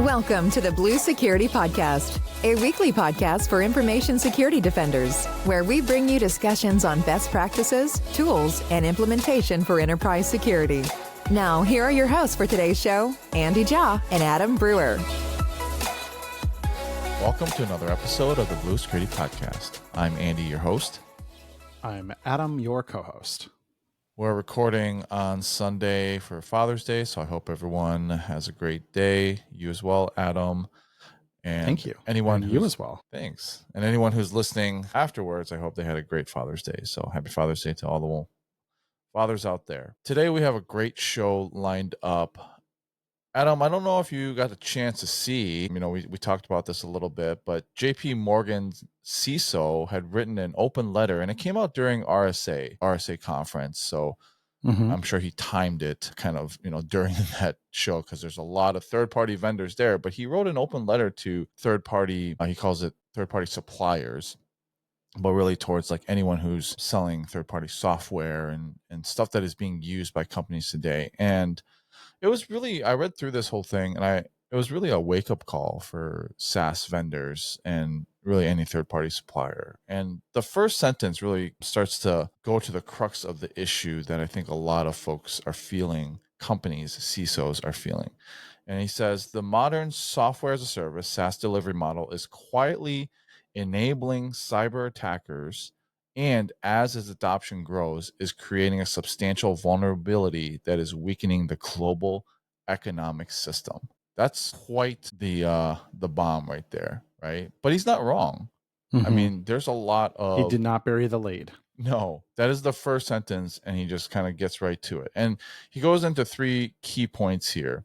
Welcome to the Blue Security Podcast, a weekly podcast for information security defenders, where we bring you discussions on best practices, tools, and implementation for enterprise security. Now, here are your hosts for today's show, Andy Jha and Adam Brewer. Welcome to another episode of the Blue Security Podcast. I'm Andy, your host. I'm Adam, your co-host. We're recording on Sunday for Father's Day, so I hope everyone has a great day. You as well, Adam. And thank you. And you as well. Thanks. And anyone who's listening afterwards, I hope they had a great Father's Day. So happy Father's Day to all the fathers out there. Today we have a great show lined up. Adam, I don't know if you got a chance to see, we talked about this a little bit, but JPMorgan's CISO had written an open letter, and it came out during RSA conference. So I'm sure he timed it kind of, during that show, because there's a lot of third-party vendors there. But he wrote an open letter to third-party, he calls it third-party suppliers, but really towards like anyone who's selling third-party software and stuff that is being used by companies today. And it was really, I read through this whole thing, and it was really a wake-up call for SaaS vendors and really any third-party supplier. And the first sentence really starts to go to the crux of the issue that I think a lot of folks are feeling, companies, CISOs are feeling. And he says, the modern software as a service SaaS delivery model is quietly enabling cyber attackers, and as its adoption grows, is creating a substantial vulnerability that is weakening the global economic system. That's quite the bomb right there, right? But he's not wrong. I mean, there's a lot of... He did not bury the lead. No, that is the first sentence, and he just kind of gets right to it. And he goes into three key points here.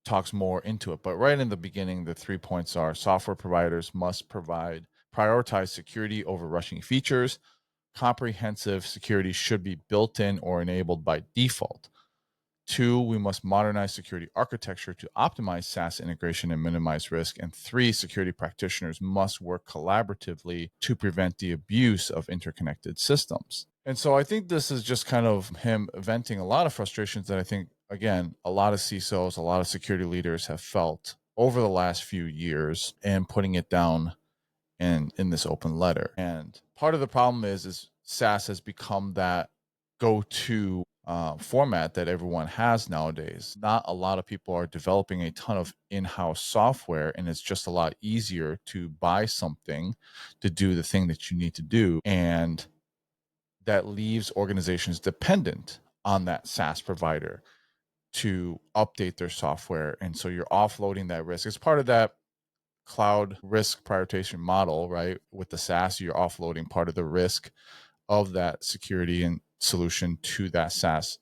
Talks more into it, but right in the beginning, the 3 points are: software providers must prioritize security over rushing features. Comprehensive security should be built in or enabled by default. 2, we must modernize security architecture to optimize SaaS integration and minimize risk. And 3, security practitioners must work collaboratively to prevent the abuse of interconnected systems. And so I think this is just kind of him venting a lot of frustrations that I think, again, a lot of CISOs, a lot of security leaders have felt over the last few years, and putting it down in this open letter. And part of the problem is SaaS has become that go-to format that everyone has nowadays. Not a lot of people are developing a ton of in-house software, and it's just a lot easier to buy something to do the thing that you need to do. And that leaves organizations dependent on that SaaS provider to update their software. And so you're offloading that risk. It's part of that cloud risk prioritization model, right? With the SaaS, you're offloading part of the risk of that security and solution to that SaaS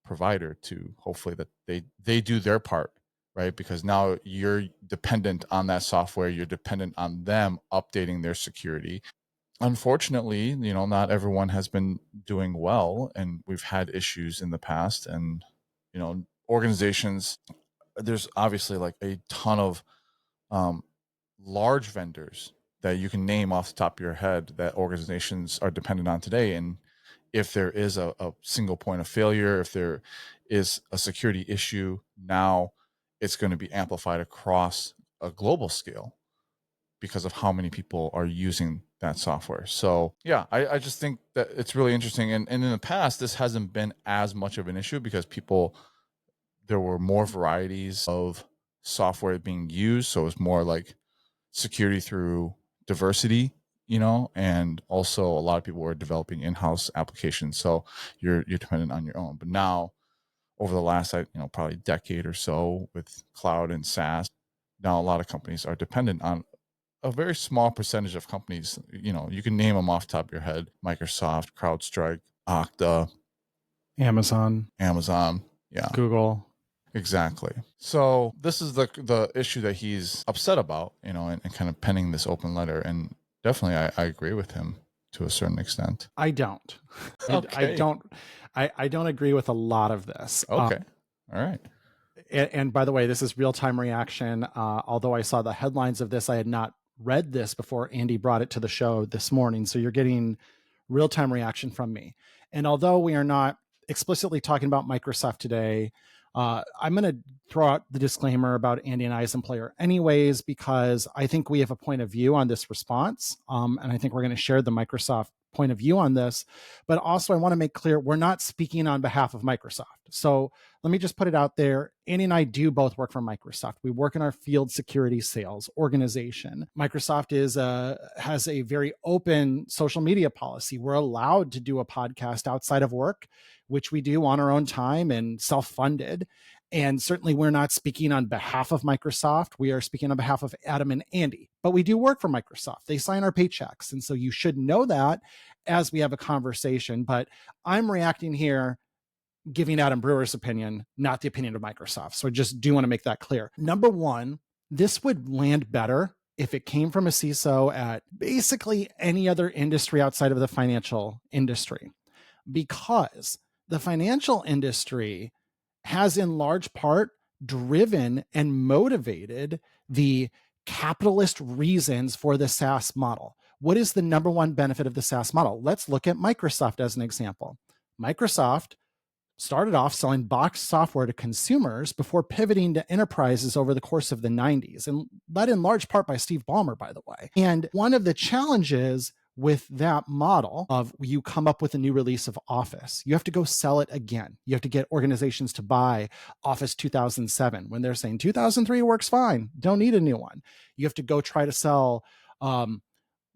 provider to hopefully that they do their part, right? Because now you're dependent on that software. You're dependent on them updating their security. Unfortunately, not everyone has been doing well, and we've had issues in the past. And, organizations, there's obviously like a ton of large vendors that you can name off the top of your head that organizations are dependent on today. And if there is a single point of failure, if there is a security issue, now it's going to be amplified across a global scale because of how many people are using that software. So yeah, I just think that it's really interesting. And in the past, this hasn't been as much of an issue because there were more varieties of software being used. So it's more like security through diversity, and also a lot of people were developing in-house applications. So you're dependent on your own. But now over the last, probably decade or so with cloud and SaaS, now a lot of companies are dependent on a very small percentage of companies. You can name them off the top of your head: Microsoft, CrowdStrike, Okta, Amazon, yeah, Google. Exactly. So this is the issue that he's upset about, and kind of penning this open letter. And definitely I agree with him to a certain extent. I don't. Okay. I don't agree with a lot of this. Okay. All right. And by the way, this is real-time reaction. Although I saw the headlines of this, I had not read this before Andy brought it to the show this morning. So you're getting real-time reaction from me. And although we are not explicitly talking about Microsoft today, I'm going to throw out the disclaimer about Andy and I as employer anyways, because I think we have a point of view on this response. And I think we're going to share the Microsoft point of view on this. But also I want to make clear, we're not speaking on behalf of Microsoft. So let me just put it out there. Andy and I do both work for Microsoft. We work in our field security sales organization. Microsoft has a very open social media policy. We're allowed to do a podcast outside of work, which we do on our own time and self-funded. And certainly we're not speaking on behalf of Microsoft. We are speaking on behalf of Adam and Andy, but we do work for Microsoft. They sign our paychecks. And so you should know that as we have a conversation. But I'm reacting here, giving Adam Brewer's opinion, not the opinion of Microsoft. So I just do want to make that clear. Number one, this would land better if it came from a CISO at basically any other industry outside of the financial industry, because the financial industry has in large part driven and motivated the capitalist reasons for the SaaS model. What is the number one benefit of the SaaS model? Let's look at Microsoft as an example. Microsoft started off selling box software to consumers before pivoting to enterprises over the course of the 90s, and led in large part by Steve Ballmer, by the way. And one of the challenges with that model of you come up with a new release of Office, you have to go sell it again. You have to get organizations to buy Office 2007 when they're saying 2003 works fine, don't need a new one. You have to go try to sell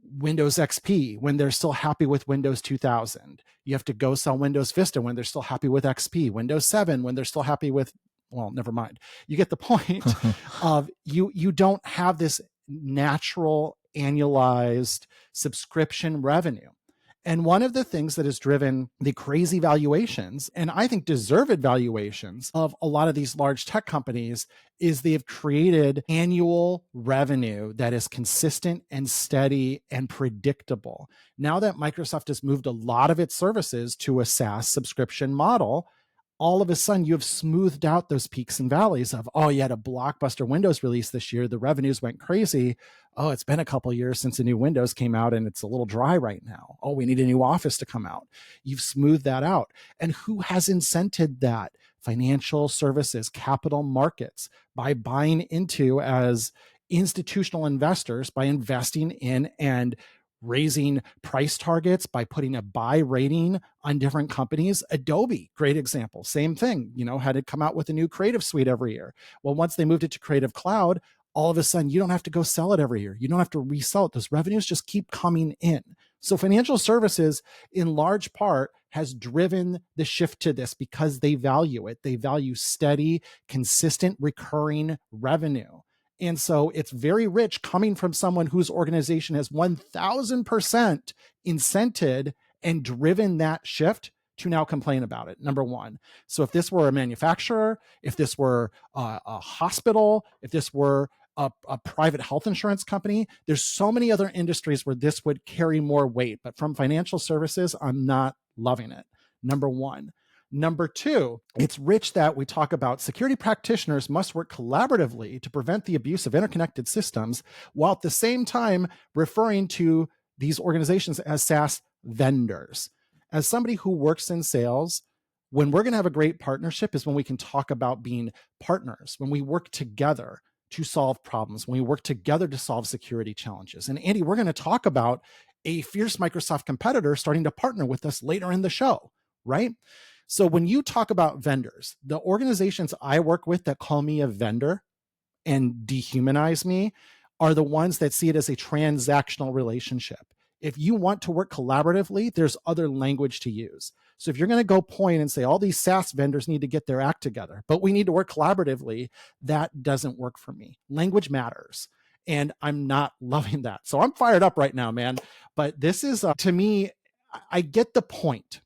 Windows XP when they're still happy with Windows 2000. You have to go sell Windows Vista when they're still happy with XP, Windows 7 when they're still happy with, well, never mind. You get the point of you don't have this natural annualized subscription revenue. And one of the things that has driven the crazy valuations, and I think deserved valuations of a lot of these large tech companies, is they have created annual revenue that is consistent and steady and predictable. Now that Microsoft has moved a lot of its services to a SaaS subscription model, all of a sudden you have smoothed out those peaks and valleys of, oh, you had a blockbuster Windows release this year, the revenues went crazy. Oh, it's been a couple of years since the new Windows came out and it's a little dry right now. Oh, we need a new Office to come out. You've smoothed that out. And who has incented that? Financial services, capital markets, by buying into as institutional investors, by investing in and raising price targets, by putting a buy rating on different companies. Adobe, great example, same thing, had to come out with a new Creative Suite every year. Well, once they moved it to Creative Cloud, all of a sudden you don't have to go sell it every year. You don't have to resell it. Those revenues just keep coming in. So financial services in large part has driven the shift to this because they value it. They value steady, consistent, recurring revenue. And so it's very rich coming from someone whose organization has 1000% incented and driven that shift to now complain about it, number one. So if this were a manufacturer, if this were a hospital, if this were a private health insurance company, there's so many other industries where this would carry more weight. But from financial services, I'm not loving it, number one. Number two, it's rich that we talk about security practitioners must work collaboratively to prevent the abuse of interconnected systems, while at the same time referring to these organizations as SaaS vendors. As somebody who works in sales, when we're going to have a great partnership is when we can talk about being partners, when we work together to solve problems, when we work together to solve security challenges. And Andy, we're going to talk about a fierce Microsoft competitor starting to partner with us later in the show, right? So when you talk about vendors, the organizations I work with that call me a vendor and dehumanize me are the ones that see it as a transactional relationship. If you want to work collaboratively, there's other language to use. So if you're going to go point and say all these SaaS vendors need to get their act together, but we need to work collaboratively, that doesn't work for me. Language matters. And I'm not loving that. So I'm fired up right now, man. But this is, to me, I get the point.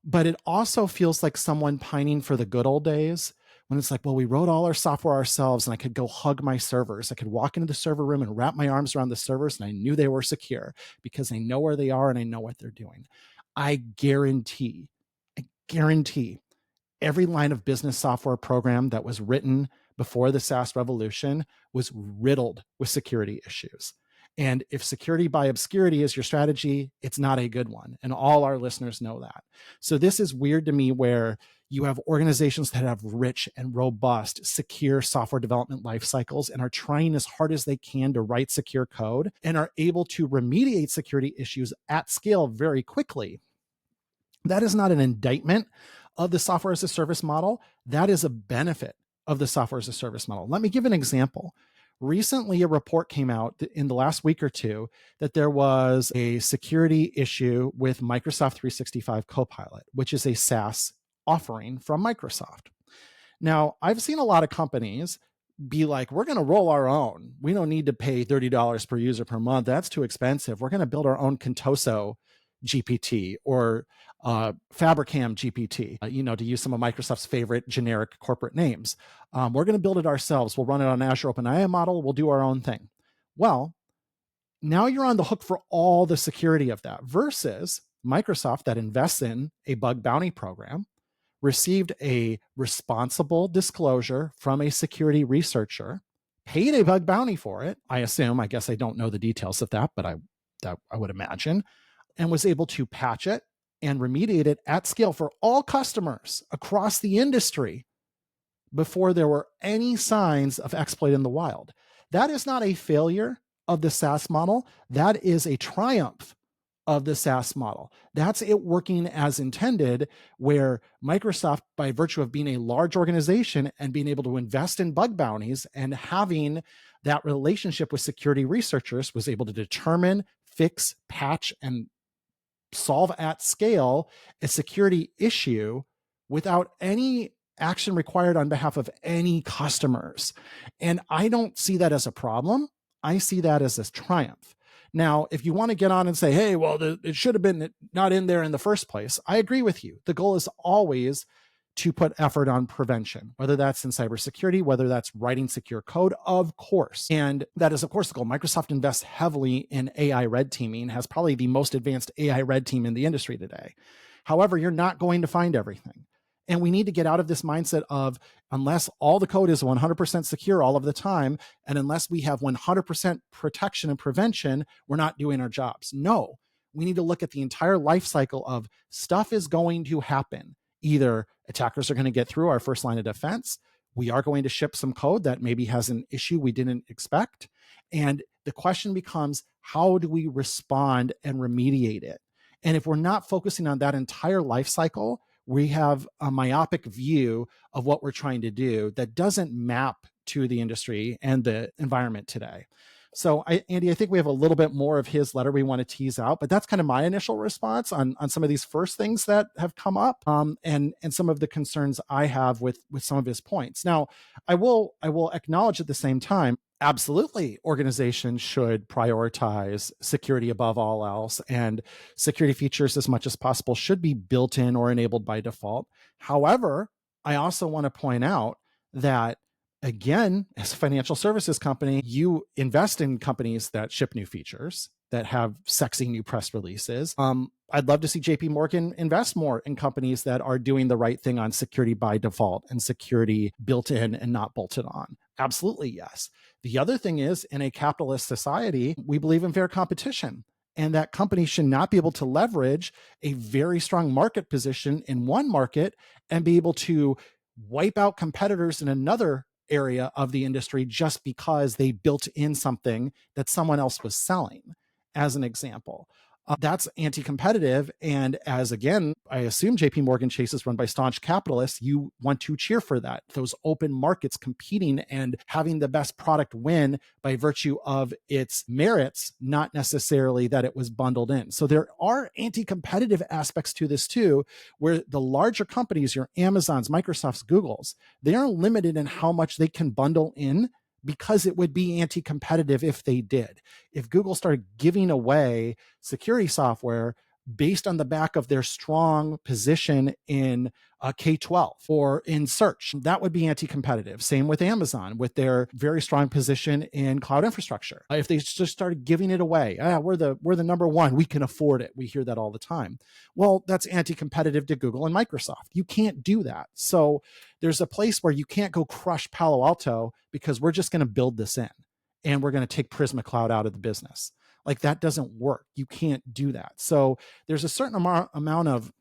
But it also feels like someone pining for the good old days when it's like, well, we wrote all our software ourselves and I could go hug my servers. I could walk into the server room and wrap my arms around the servers and I knew they were secure because I know where they are and I know what they're doing. I guarantee every line of business software program that was written before the SaaS revolution was riddled with security issues. And if security by obscurity is your strategy, it's not a good one. And all our listeners know that. So this is weird to me, where you have organizations that have rich and robust, secure software development life cycles and are trying as hard as they can to write secure code and are able to remediate security issues at scale very quickly. That is not an indictment of the software as a service model. That is a benefit of the software as a service model. Let me give an example. Recently, a report came out in the last week or two that there was a security issue with Microsoft 365 Copilot, which is a SaaS offering from Microsoft. Now, I've seen a lot of companies be like, we're going to roll our own. We don't need to pay $30 per user per month. That's too expensive. We're going to build our own Contoso GPT or Fabricam GPT, to use some of Microsoft's favorite generic corporate names. We're going to build it ourselves. We'll run it on Azure OpenAI model. We'll do our own thing. Well, now you're on the hook for all the security of that, versus Microsoft that invests in a bug bounty program, received a responsible disclosure from a security researcher, paid a bug bounty for it, I assume. I guess I don't know the details of that, but I would imagine, and was able to patch it and remediate it at scale for all customers across the industry before there were any signs of exploit in the wild. That is not a failure of the SaaS model. That is a triumph of the SaaS model. That's it working as intended, where Microsoft, by virtue of being a large organization and being able to invest in bug bounties and having that relationship with security researchers, was able to determine, fix, patch, and solve at scale a security issue without any action required on behalf of any customers. And I don't see that as a problem. I see that as a triumph. Now, if you want to get on and say, hey, well, it should have been not in there in the first place, I agree with you. The goal is always to put effort on prevention, whether that's in cybersecurity, whether that's writing secure code, of course. And that is, of course, the goal. Microsoft invests heavily in AI red teaming, has probably the most advanced AI red team in the industry today. However, you're not going to find everything. And we need to get out of this mindset of, unless all the code is 100% secure all of the time, and unless we have 100% protection and prevention, we're not doing our jobs. No, we need to look at the entire life cycle of stuff is going to happen. Either attackers are going to get through our first line of defense, we are going to ship some code that maybe has an issue we didn't expect. And the question becomes, how do we respond and remediate it? And if we're not focusing on that entire life cycle, we have a myopic view of what we're trying to do that doesn't map to the industry and the environment today. So Andy, I think we have a little bit more of his letter we want to tease out, but that's kind of my initial response on some of these first things that have come up, and some of the concerns I have with some of his points. Now, I will acknowledge at the same time, absolutely, organizations should prioritize security above all else, and security features as much as possible should be built in or enabled by default. However, I also want to point out that, again, as a financial services company, you invest in companies that ship new features, that have sexy new press releases. I'd love to see JPMorgan invest more in companies that are doing the right thing on security by default and security built in and not bolted on. Absolutely, yes. The other thing is, in a capitalist society, we believe in fair competition, and that companies should not be able to leverage a very strong market position in one market and be able to wipe out competitors in another area of the industry just because they built in something that someone else was selling, as an example. That's anti-competitive. And as, again, I assume JPMorgan Chase is run by staunch capitalists, you want to cheer for that. Those open markets competing and having the best product win by virtue of its merits, not necessarily that it was bundled in. So there are anti-competitive aspects to this too, where the larger companies, your Amazons, Microsofts, Googles, they are limited in how much they can bundle in, because it would be anti-competitive if they did. If Google started giving away security software based on the back of their strong position in K-12 or in search, that would be anti-competitive. Same with Amazon with their very strong position in cloud infrastructure. If they just started giving it away, we're the number one, we can afford it. We hear that all the time. Well, that's anti-competitive to Google and Microsoft. You can't do that. So there's a place where you can't go crush Palo Alto because we're just going to build this in. and we're going to take Prisma Cloud out of the business. Like, that doesn't work. You can't do that. So there's a certain amount of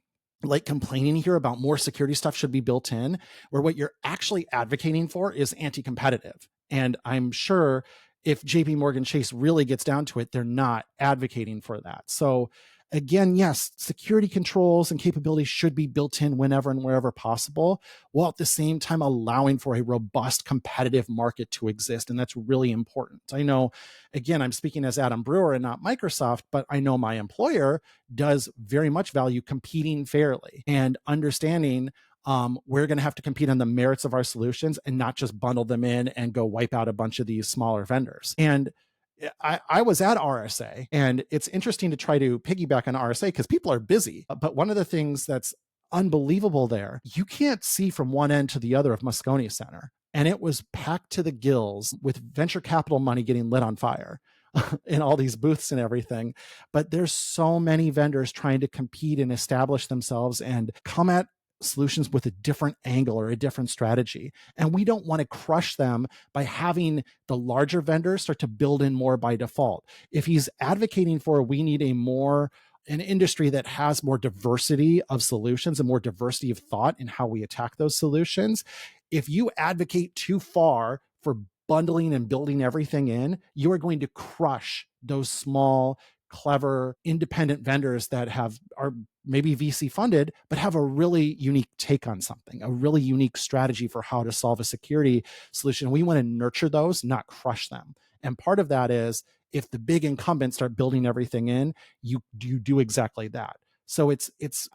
like complaining here about more security stuff should be built in, where what you're actually advocating for is anti-competitive. And I'm sure if JPMorgan Chase really gets down to it, they're not advocating for that. So again, yes, security controls and capabilities should be built in whenever and wherever possible, while at the same time allowing for a robust competitive market to exist. And that's really important. I know, again, I'm speaking as Adam Brewer and not Microsoft, but I know my employer does very much value competing fairly and understanding we're going to have to compete on the merits of our solutions and not just bundle them in and go wipe out a bunch of these smaller vendors. And I was at RSA, and it's interesting to try to piggyback on RSA because people are busy. But one of the things that's unbelievable there, you can't see from one end to the other of Moscone Center. And it was packed to the gills with venture capital money getting lit on fire in all these booths and everything. But there's so many vendors trying to compete and establish themselves and come at solutions with a different angle or a different strategy. And we don't want to crush them by having the larger vendors start to build in more by default. If he's advocating for we need an industry that has more diversity of solutions and more diversity of thought in how we attack those solutions, if you advocate too far for bundling and building everything in, you are going to crush those small, clever, independent vendors that are maybe VC funded, but have a really unique take on something, a really unique strategy for how to solve a security solution. We want to nurture those, not crush them. And part of that is if the big incumbents start building everything in, you do exactly that. So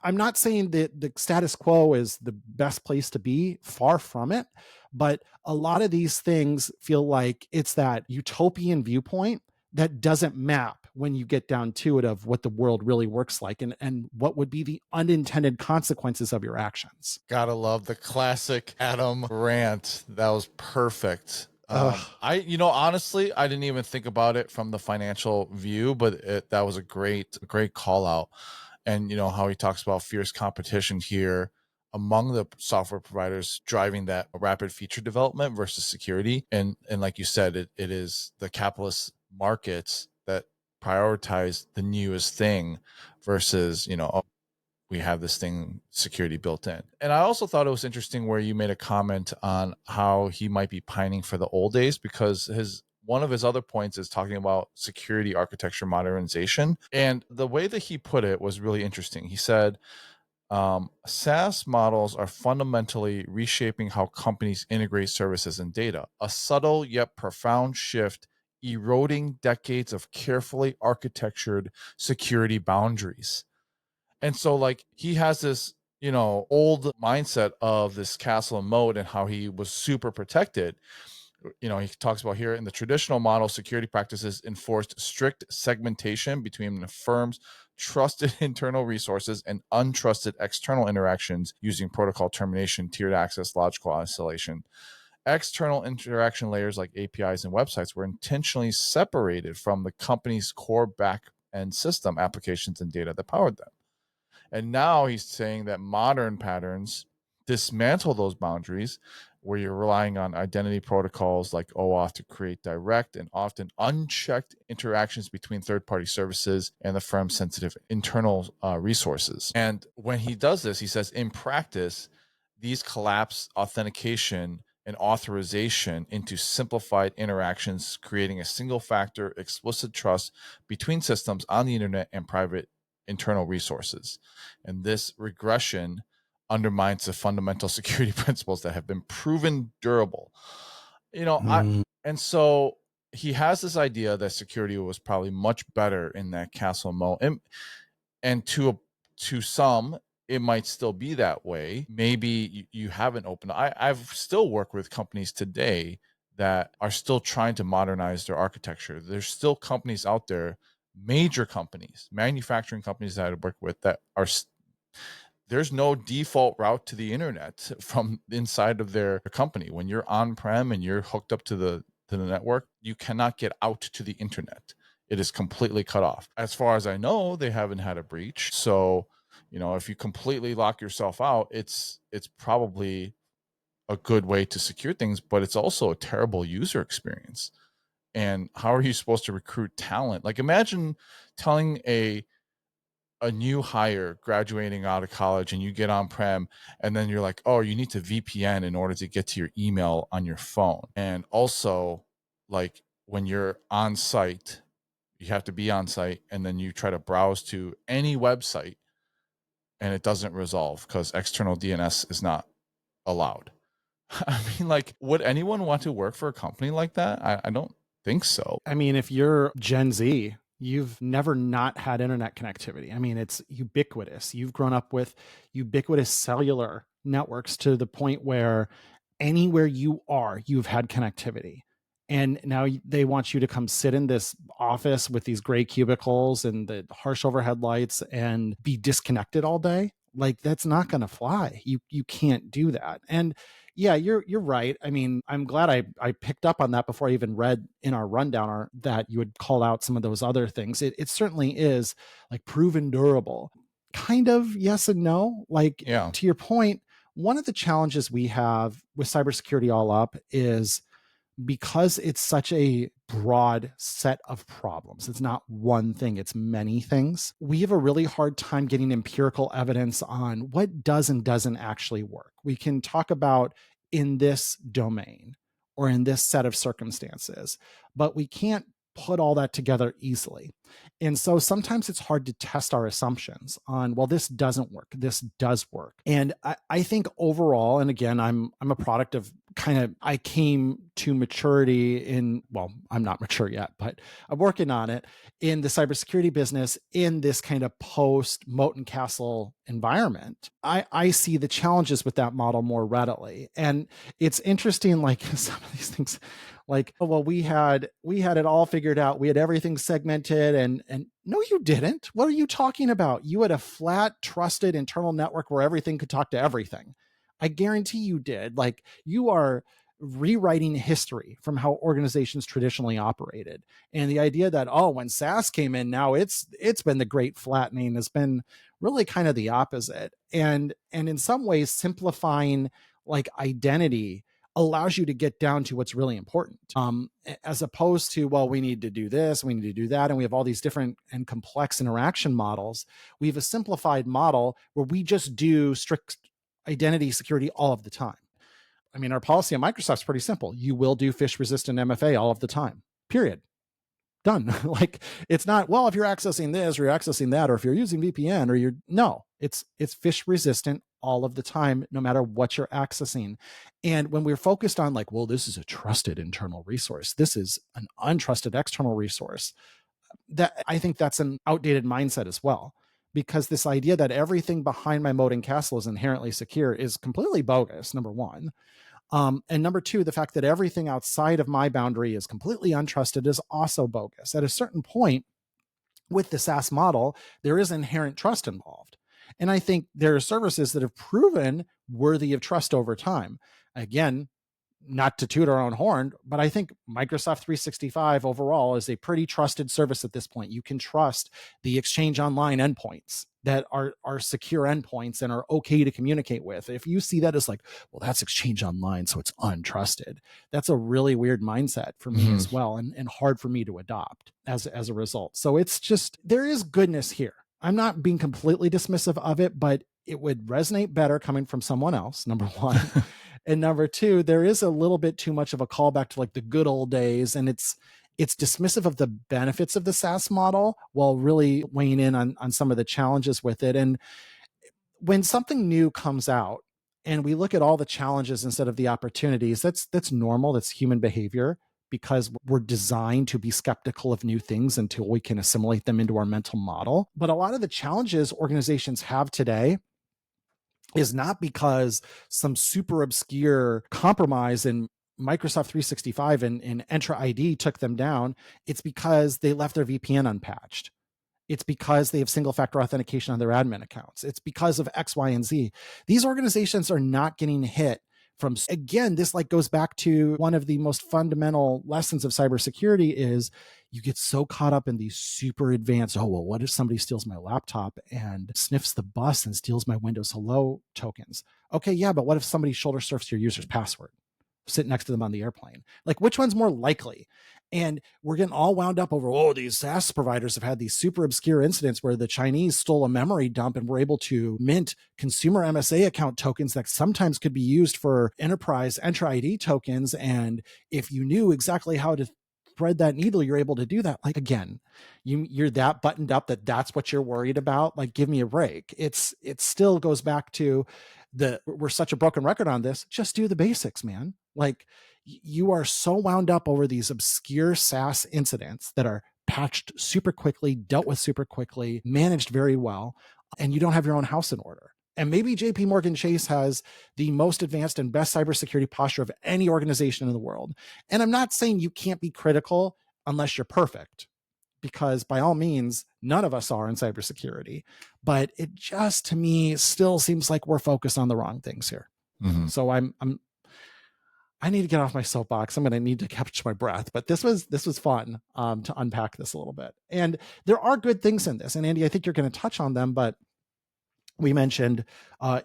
I'm not saying that the status quo is the best place to be, far from it, but a lot of these things feel like it's that utopian viewpoint that doesn't map when you get down to it of what the world really works like and what would be the unintended consequences of your actions. Gotta love the classic Adam rant. That was perfect. Honestly, I didn't even think about it from the financial view, but that was a great call out. And how he talks about fierce competition here among the software providers driving that rapid feature development versus security. And like you said, it is the capitalist markets that prioritize the newest thing versus, we have this thing, security built in. And I also thought it was interesting where you made a comment on how he might be pining for the old days, because one of his other points is talking about security architecture modernization. And the way that he put it was really interesting. He said, SaaS models are fundamentally reshaping how companies integrate services and data, a subtle yet profound shift eroding decades of carefully architectured security boundaries. And so like he has this, old mindset of this castle and moat and how he was super protected. He talks about here in the traditional model, security practices enforced strict segmentation between the firm's trusted internal resources and untrusted external interactions using protocol termination, tiered access, logical isolation. External interaction layers like APIs and websites were intentionally separated from the company's core back-end system applications and data that powered them. And now he's saying that modern patterns dismantle those boundaries, where you're relying on identity protocols like OAuth to create direct and often unchecked interactions between third-party services and the firm's sensitive internal resources. And when he does this, he says, in practice, these collapse authentication and authorization into simplified interactions, creating a single-factor explicit trust between systems on the internet and private internal resources. And this regression undermines the fundamental security principles that have been proven durable. And so he has this idea that security was probably much better in that castle moat, and to some it might still be that way. Maybe you haven't opened. I've still worked with companies today that are still trying to modernize their architecture. There's still companies out there, major companies, manufacturing companies that I work with that are there's no default route to the internet from inside of their company. When you're on-prem and you're hooked up to the network, you cannot get out to the internet. It is completely cut off. As far as I know, they haven't had a breach. So, if you completely lock yourself out, it's probably a good way to secure things, but it's also a terrible user experience. And how are you supposed to recruit talent? Like, imagine telling a new hire graduating out of college and you get on-prem and then you're like, oh, you need to VPN in order to get to your email on your phone. And also, like, when you're on site, you have to be on site, and then you try to browse to any website and it doesn't resolve because external DNS is not allowed. I mean, like, would anyone want to work for a company like that? I don't think so. I mean, if you're Gen Z, you've never not had internet connectivity. I mean, it's ubiquitous. You've grown up with ubiquitous cellular networks to the point where anywhere you are, you've had connectivity. And now they want you to come sit in this office with these gray cubicles and the harsh overhead lights and be disconnected all day. Like, that's not going to fly. You can't do that. And yeah, you're right. I mean, I'm glad I picked up on that before I even read in our rundown that you would call out some of those other things. It certainly is like proven durable. Kind of yes and no. Like, Yeah. to your point, one of the challenges we have with cybersecurity all up is because it's such a broad set of problems. It's not one thing, it's many things. We have a really hard time getting empirical evidence on what does and doesn't actually work. We can talk about in this domain or in this set of circumstances, but we can't put all that together easily. And so sometimes it's hard to test our assumptions on, well, this doesn't work, this does work. And I think overall, and again, I'm a product of I came to maturity in, well, I'm not mature yet, but I'm working on it in the cybersecurity business in this kind of post moat and castle environment. I see the challenges with that model more readily. And it's interesting, like some of these things, like, oh, well, we had it all figured out. We had everything segmented and no, you didn't. What are you talking about? You had a flat, trusted internal network where everything could talk to everything. I guarantee you did. Like, you are rewriting history from how organizations traditionally operated. And the idea that, oh, when SaaS came in, now it's been the great flattening has been really kind of the opposite. And in some ways, simplifying like identity allows you to get down to what's really important, as opposed to, well, we need to do this, we need to do that, and we have all these different and complex interaction models. We have a simplified model where we just do strict identity security all of the time. I mean, our policy at Microsoft is pretty simple. You will do phish-resistant MFA all of the time, period. Done. Like, it's not, well, if you're accessing this or you're accessing that, or if you're using VPN or no, it's phish-resistant all of the time, no matter what you're accessing. And when we're focused on like, well, this is a trusted internal resource, this is an untrusted external resource, that I think that's an outdated mindset as well. Because this idea that everything behind my moat and castle is inherently secure is completely bogus, number one. And number two, the fact that everything outside of my boundary is completely untrusted is also bogus. At a certain point with the SaaS model, there is inherent trust involved. And I think there are services that have proven worthy of trust over time. Again, not to toot our own horn, but I think Microsoft 365 overall is a pretty trusted service at this point. You can trust the Exchange Online endpoints that are secure endpoints and are okay to communicate with. If you see that as like, well, that's Exchange Online, so it's untrusted, that's a really weird mindset for me as well, and hard for me to adopt as a result. So it's just, there is goodness here. I'm not being completely dismissive of it, but it would resonate better coming from someone else, number one. And number two, there is a little bit too much of a callback to like the good old days, and it's dismissive of the benefits of the SaaS model while really weighing in on some of the challenges with it. And when something new comes out and we look at all the challenges instead of the opportunities, that's normal, that's human behavior, because we're designed to be skeptical of new things until we can assimilate them into our mental model. But a lot of the challenges organizations have today is not because some super obscure compromise in Microsoft 365 and Entra ID took them down. It's because they left their VPN unpatched. It's because they have single factor authentication on their admin accounts. It's because of X, Y, and Z. These organizations are not getting hit from, again, this like goes back to one of the most fundamental lessons of cybersecurity is you get so caught up in these super advanced, oh, well, what if somebody steals my laptop and sniffs the bus and steals my Windows Hello tokens? Okay, yeah, but what if somebody shoulder surfs your user's password? sit next to them on the airplane? Like, which one's more likely? And we're getting all wound up over, oh, these SaaS providers have had these super obscure incidents where the Chinese stole a memory dump and were able to mint consumer MSA account tokens that sometimes could be used for enterprise Entra ID tokens. And if you knew exactly how to thread that needle, you're able to do that. Like, again, you're that buttoned up that's what you're worried about. Like, give me a break. It still goes back to we're such a broken record on this. Just do the basics, man. Like, you are so wound up over these obscure SaaS incidents that are patched super quickly, dealt with super quickly, managed very well, and you don't have your own house in order. And maybe JPMorgan Chase has the most advanced and best cybersecurity posture of any organization in the world. And I'm not saying you can't be critical unless you're perfect, because by all means, none of us are in cybersecurity. But it just, to me, still seems like we're focused on the wrong things here. Mm-hmm. So I need to get off my soapbox. I'm going to need to catch my breath, but this was fun to unpack this a little bit. And there are good things in this. And Andy, I think you're going to touch on them, but we mentioned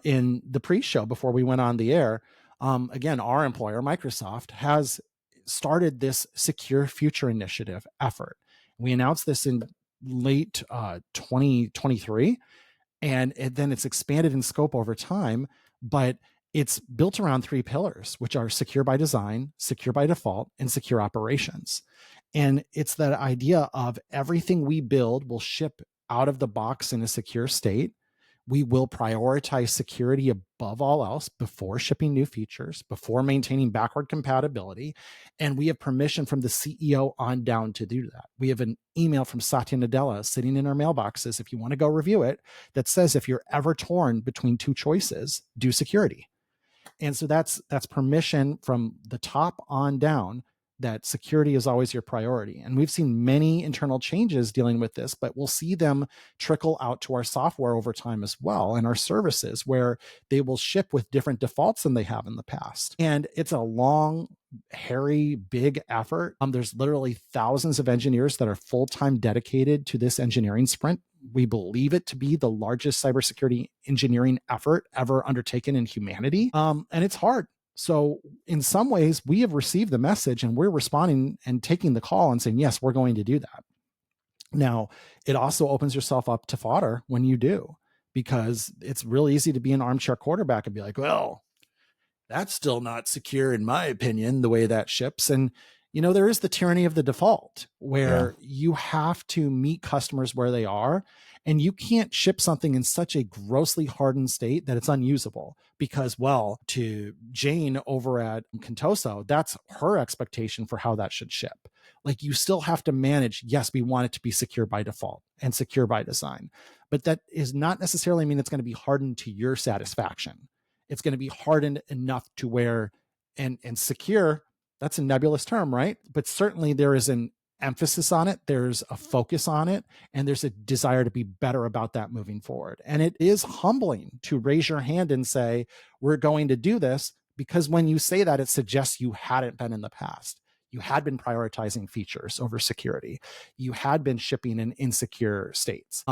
in the pre-show before we went on the air, again, our employer, Microsoft, has started this Secure Future Initiative effort. We announced this in late 2023, and then it's expanded in scope over time, but it's built around 3 pillars, which are secure by design, secure by default, and secure operations. And it's that idea of everything we build will ship out of the box in a secure state. We will prioritize security above all else before shipping new features, before maintaining backward compatibility. And we have permission from the CEO on down to do that. We have an email from Satya Nadella sitting in our mailboxes, if you want to go review it, that says if you're ever torn between 2 choices, do security. And so that's permission from the top on down that security is always your priority. And we've seen many internal changes dealing with this, but we'll see them trickle out to our software over time as well, and our services, where they will ship with different defaults than they have in the past. And it's a long, hairy, big effort. There's literally thousands of engineers that are full-time dedicated to this engineering sprint. We believe it to be the largest cybersecurity engineering effort ever undertaken in humanity. And it's hard. So in some ways, we have received the message and we're responding and taking the call and saying, yes, we're going to do that. Now, it also opens yourself up to fodder when you do, because it's real easy to be an armchair quarterback and be like, well, that's still not secure in my opinion, the way that ships. And, there is the tyranny of the default where you have to meet customers where they are. And you can't ship something in such a grossly hardened state that it's unusable because, well, to Jane over at Contoso, that's her expectation for how that should ship. Like, you still have to manage, yes, we want it to be secure by default and secure by design, but that is not necessarily mean it's going to be hardened to your satisfaction. It's going to be hardened enough to where, and secure, that's a nebulous term, right? But certainly there is an emphasis on it, there's a focus on it, and there's a desire to be better about that moving forward. And it is humbling to raise your hand and say, we're going to do this, because when you say that, it suggests you hadn't been in the past. You had been prioritizing features over security. You had been shipping in insecure states.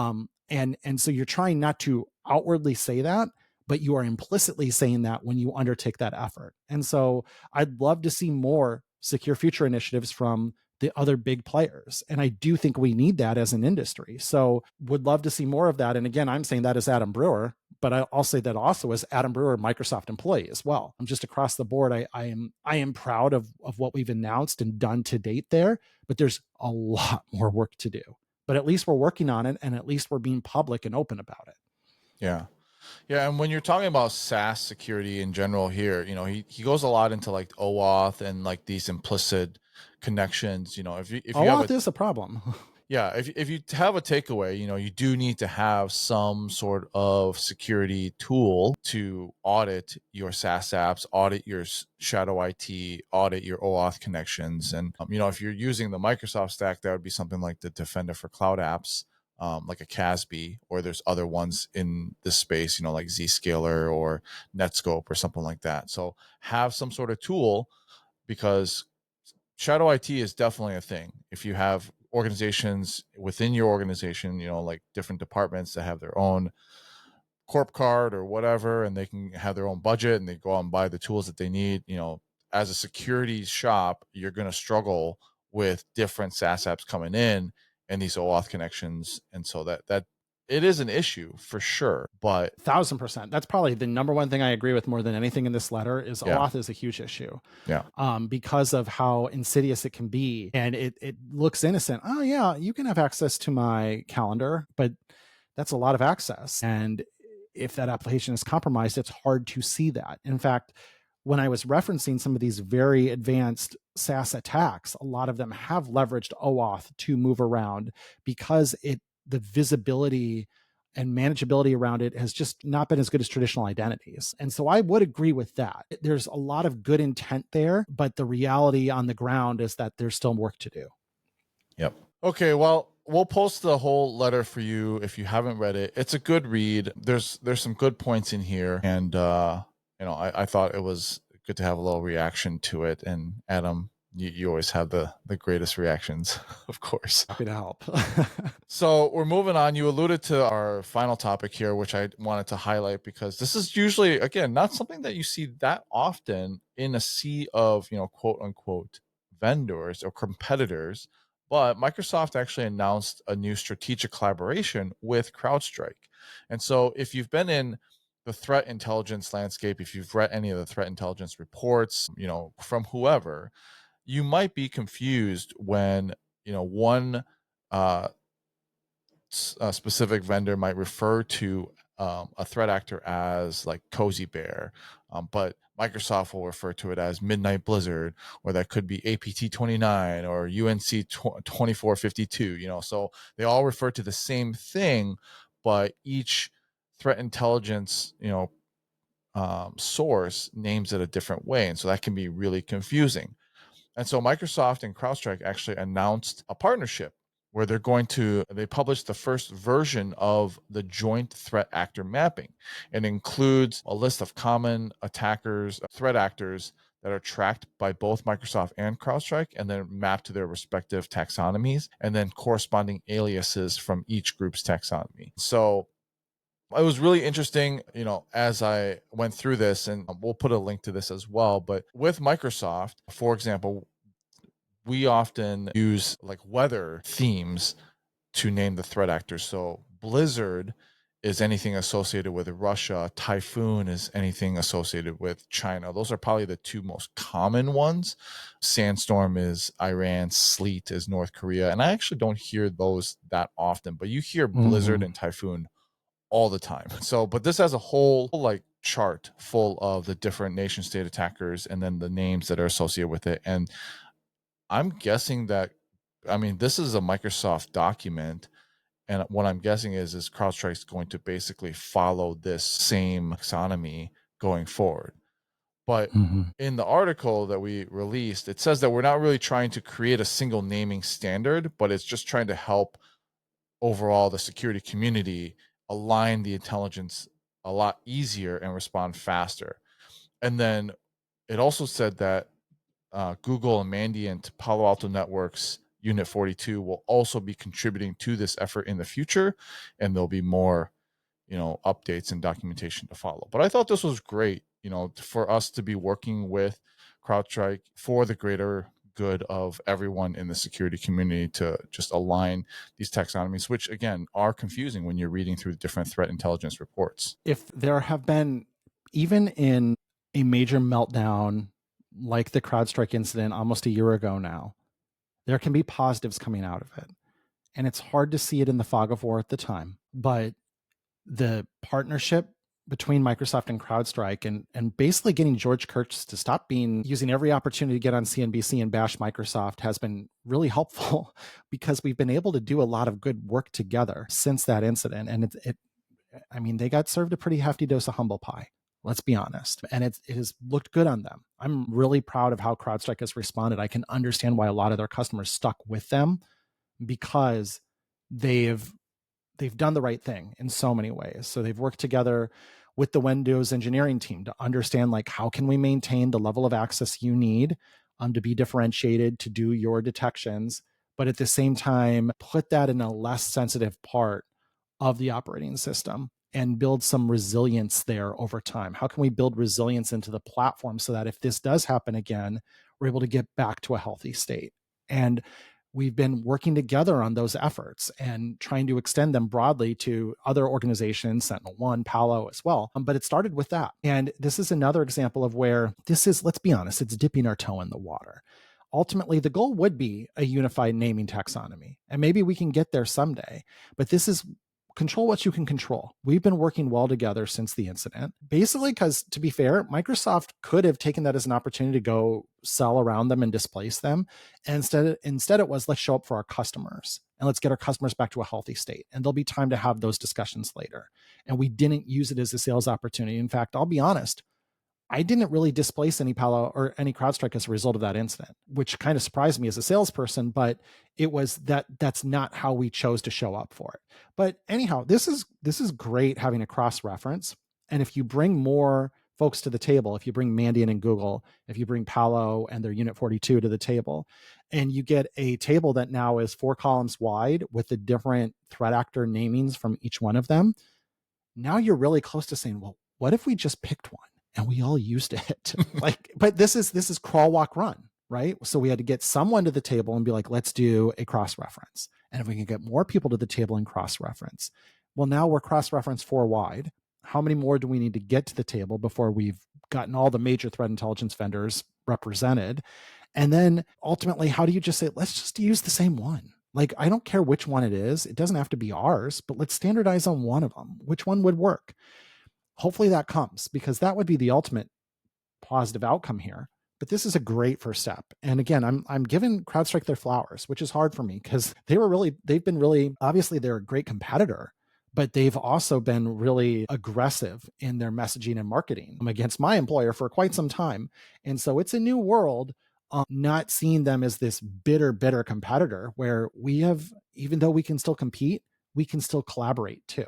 And so you're trying not to outwardly say that, but you are implicitly saying that when you undertake that effort. And so I'd love to see more secure future initiatives from the other big players. And I do think we need that as an industry. So would love to see more of that. And again, I'm saying that as Adam Brewer, but I'll say that also as Adam Brewer, Microsoft employee as well. I'm just across the board. I am proud of what we've announced and done to date there, but there's a lot more work to do. But at least we're working on it, and at least we're being public and open about it. Yeah. Yeah, and when you're talking about SaaS security in general here, he goes a lot into like OAuth and like these implicit connections. If you OAuth is a problem. Yeah, if you have a takeaway, you do need to have some sort of security tool to audit your SaaS apps, audit your shadow IT, audit your OAuth connections. And, if you're using the Microsoft stack, that would be something like the Defender for Cloud Apps, like a CASB, or there's other ones in this space, like Zscaler or Netscope or something like that. So have some sort of tool, because shadow IT is definitely a thing. If you have organizations within your organization, like different departments that have their own corp card or whatever, and they can have their own budget and they go out and buy the tools that they need, as a security shop, you're going to struggle with different SaaS apps coming in and these OAuth connections. And so that it is an issue for sure, but 1000%. That's probably the number one thing I agree with more than anything in this letter is Yeah. OAuth is a huge issue. Yeah. Because of how insidious it can be. And it looks innocent. Oh yeah, you can have access to my calendar, but that's a lot of access. And if that application is compromised, it's hard to see that. In fact, when I was referencing some of these very advanced SaaS attacks, a lot of them have leveraged OAuth to move around because the visibility and manageability around it has just not been as good as traditional identities. And so I would agree with that. There's a lot of good intent there, but the reality on the ground is that there's still work to do. Yep. Okay, well, we'll post the whole letter for you if you haven't read it. It's a good read. There's some good points in here, and I thought it was good to have a little reaction to it. And Adam, you always have the greatest reactions, of course. Happy to help. So we're moving on. You alluded to our final topic here, which I wanted to highlight because this is usually, again, not something that you see that often in a sea of, quote unquote vendors or competitors. But Microsoft actually announced a new strategic collaboration with CrowdStrike. And so if you've been in the threat intelligence landscape, if you've read any of the threat intelligence reports, from whoever, you might be confused when, one a specific vendor might refer to a threat actor as like Cozy Bear, but Microsoft will refer to it as Midnight Blizzard, or that could be APT29 or UNC 2452. So they all refer to the same thing, but each threat intelligence, source names it a different way, and so that can be really confusing. And so Microsoft and CrowdStrike actually announced a partnership where they published the first version of the joint threat actor mapping. It includes a list of common attackers, threat actors that are tracked by both Microsoft and CrowdStrike and then mapped to their respective taxonomies, and then corresponding aliases from each group's taxonomy. So it was really interesting, as I went through this, and we'll put a link to this as well. But with Microsoft, for example, we often use like weather themes to name the threat actors. So Blizzard is anything associated with Russia. Typhoon is anything associated with China. Those are probably the two most common ones. Sandstorm is Iran. Sleet is North Korea. And I actually don't hear those that often, but you hear Blizzard and Typhoon all the time. So, but this has a whole like chart full of the different nation state attackers and then the names that are associated with it. And I'm guessing that, this is a Microsoft document, and what I'm guessing is CrowdStrike's going to basically follow this same taxonomy going forward. But in the article that we released, it says that we're not really trying to create a single naming standard, but it's just trying to help overall the security community align the intelligence a lot easier and respond faster. And then it also said that Google and Mandiant Palo Alto Networks Unit 42 will also be contributing to this effort in the future, and there'll be more, updates and documentation to follow. But I thought this was great, for us to be working with CrowdStrike for the greater good of everyone in the security community to just align these taxonomies, which again are confusing when you're reading through the different threat intelligence reports. If there have been, even in a major meltdown like the CrowdStrike incident almost a year ago now, there can be positives coming out of it. And it's hard to see it in the fog of war at the time. But the partnership between Microsoft and CrowdStrike and basically getting George Kurtz to stop using every opportunity to get on CNBC and bash Microsoft has been really helpful because we've been able to do a lot of good work together since that incident. And they got served a pretty hefty dose of humble pie. Let's be honest. And it has looked good on them. I'm really proud of how CrowdStrike has responded. I can understand why a lot of their customers stuck with them because they've done the right thing in so many ways. So they've worked together with the Windows engineering team to understand like how can we maintain the level of access you need to be differentiated to do your detections, but at the same time put that in a less sensitive part of the operating system. and build some resilience there over time? How can we build resilience into the platform so that if this does happen again, we're able to get back to a healthy state? And we've been working together on those efforts and trying to extend them broadly to other organizations, SentinelOne, Palo as well. But it started with that. And this is another example of where this is, let's be honest, it's dipping our toe in the water. Ultimately, the goal would be a unified naming taxonomy. And maybe we can get there someday. But this is control what you can control. We've been working well together since the incident, basically because, to be fair, Microsoft could have taken that as an opportunity to go sell around them and displace them. And instead it was, let's show up for our customers and let's get our customers back to a healthy state. And there'll be time to have those discussions later. And we didn't use it as a sales opportunity. In fact, I'll be honest, I didn't really displace any Palo or any CrowdStrike as a result of that incident, which kind of surprised me as a salesperson, but it was that's not how we chose to show up for it. But anyhow, this is great having a cross-reference. And if you bring more folks to the table, if you bring Mandiant and Google, if you bring Palo and their Unit 42 to the table, and you get a table that now is 4 columns wide with the different threat actor namings from each one of them, now you're really close to saying, well, what if we just picked one? And we all used it. But this is crawl, walk, run, right? So we had to get someone to the table and be like, let's do a cross-reference. And if we can get more people to the table and cross-reference, well, now we're cross-reference 4 wide. How many more do we need to get to the table before we've gotten all the major threat intelligence vendors represented? And then ultimately, how do you just say, let's just use the same one? I don't care which one it is. It doesn't have to be ours, but let's standardize on one of them. Which one would work? Hopefully that comes, because that would be the ultimate positive outcome here. But this is a great first step. And again, I'm giving CrowdStrike their flowers, which is hard for me because they've been really, obviously they're a great competitor, but they've also been really aggressive in their messaging and marketing against my employer for quite some time. And so it's a new world, not seeing them as this bitter competitor where we have, even though we can still compete, we can still collaborate too.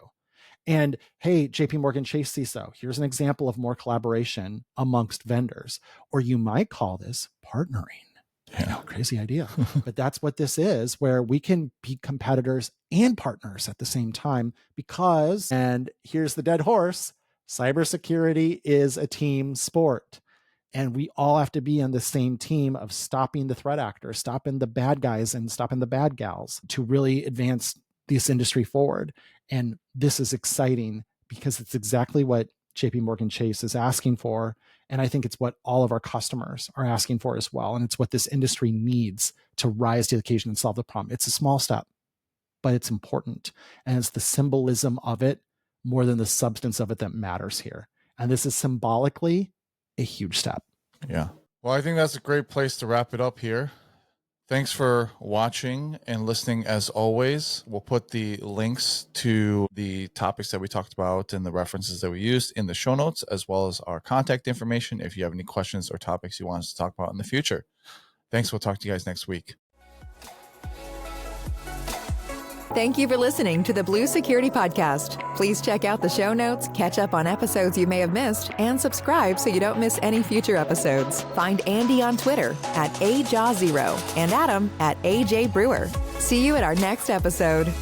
And hey, JPMorgan Chase CISO, here's an example of more collaboration amongst vendors, or you might call this partnering. Yeah. Crazy idea. But that's what this is, where we can be competitors and partners at the same time because, and here's the dead horse, cybersecurity is a team sport. And we all have to be on the same team of stopping the threat actors, stopping the bad guys and stopping the bad gals to really advance this industry forward. And this is exciting because it's exactly what JPMorgan Chase is asking for. And I think it's what all of our customers are asking for as well. And it's what this industry needs to rise to the occasion and solve the problem. It's a small step, but it's important. And it's the symbolism of it more than the substance of it that matters here. And this is symbolically a huge step. Yeah. Well, I think that's a great place to wrap it up here. Thanks for watching and listening as always. We'll put the links to the topics that we talked about and the references that we used in the show notes, as well as our contact information if you have any questions or topics you want us to talk about in the future. Thanks. We'll talk to you guys next week. Thank you for listening to the Blue Security Podcast. Please check out the show notes, catch up on episodes you may have missed, and subscribe so you don't miss any future episodes. Find Andy on Twitter @AJaw0 and Adam @AJBrewer. See you at our next episode.